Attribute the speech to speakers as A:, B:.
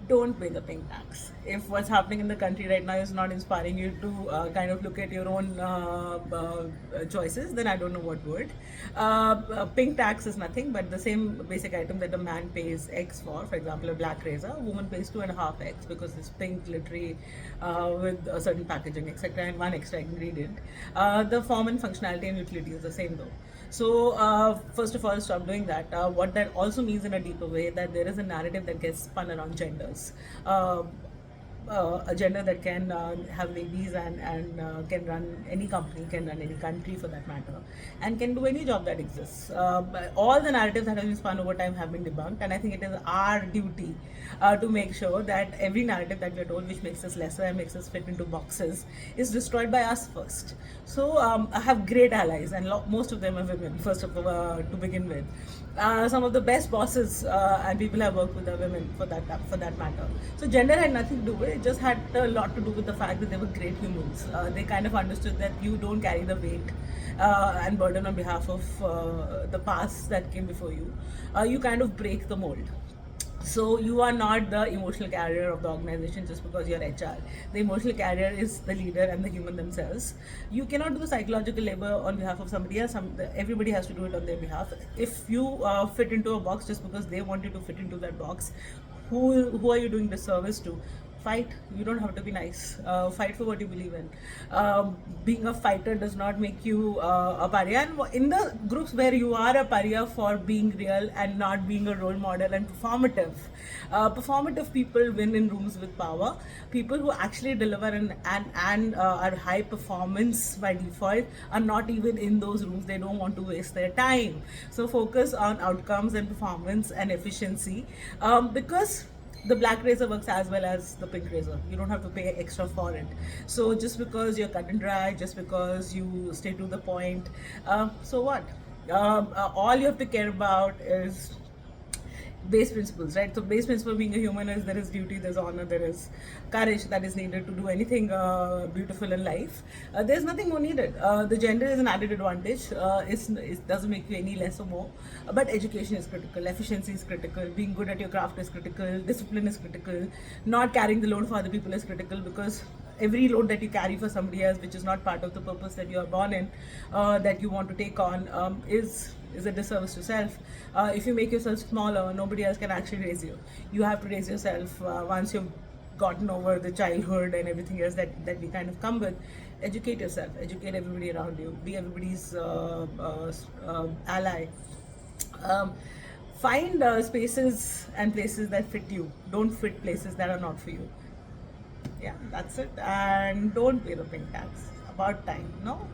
A: don't pay the pink tax. If what's happening in the country right now is not inspiring you to kind of look at your own choices, then I don't know what would. Pink tax is nothing but the same basic item that a man pays X for example, a black razor, a woman pays 2.5x because it's pink, glittery, with a certain packaging, etc., and one extra ingredient. The form and functionality and utility is the same though. So, first of all, stop doing that. What that also means in a deeper way that there is a narrative that gets spun around genders. A gender that can have babies and can run any company, can run any country for that matter, and can do any job that exists. But all the narratives that have been spun over time have been debunked, and I think it is our duty to make sure that every narrative that we're told, which makes us lesser and makes us fit into boxes, is destroyed by us first. So I have great allies, and most of them are women. First of all, to begin with, some of the best bosses and people I've worked with are women for that matter. So gender had nothing to do with it. It just had a lot to do with the fact that they were great humans. They kind of understood that you don't carry the weight and burden on behalf of the past that came before you. You kind of break the mold. So you are not the emotional carrier of the organization just because you're HR. The emotional carrier is the leader and the human themselves. You cannot do the psychological labor on behalf of somebody else. Everybody has to do it on their behalf. If you fit into a box just because they want you to fit into that box, who are you doing disservice to? Fight. You don't have to be nice. Fight for what you believe in. Being a fighter does not make you a pariah. And in the groups where you are a pariah for being real and not being a role model and performative people win in rooms with power. People who actually deliver and are high performance by default are not even in those rooms. They don't want to waste their time. So focus on outcomes and performance and efficiency, because the black razor works as well as the pink razor. You don't have to pay extra for it. So just because you're cut and dry, just because you stay to the point, so what? All you have to care about is base principles, right? So base principle being a human is there is duty, there's honor, there is courage that is needed to do anything beautiful in life. There's nothing more needed. The gender is an added advantage. It doesn't make you any less or more. But education is critical, efficiency is critical, being good at your craft is critical, discipline is critical, not carrying the load for other people is critical, because every load that you carry for somebody else, which is not part of the purpose that you are born in, that you want to take on, is a disservice to self. If you make yourself smaller, nobody else can actually raise you. You have to raise yourself once you've gotten over the childhood and everything else that we kind of come with. Educate yourself, educate everybody around you, be everybody's ally. Um, Find spaces and places that fit you. Don't fit places that are not for you. Yeah, that's it. And don't pay the pink tax. About time, no?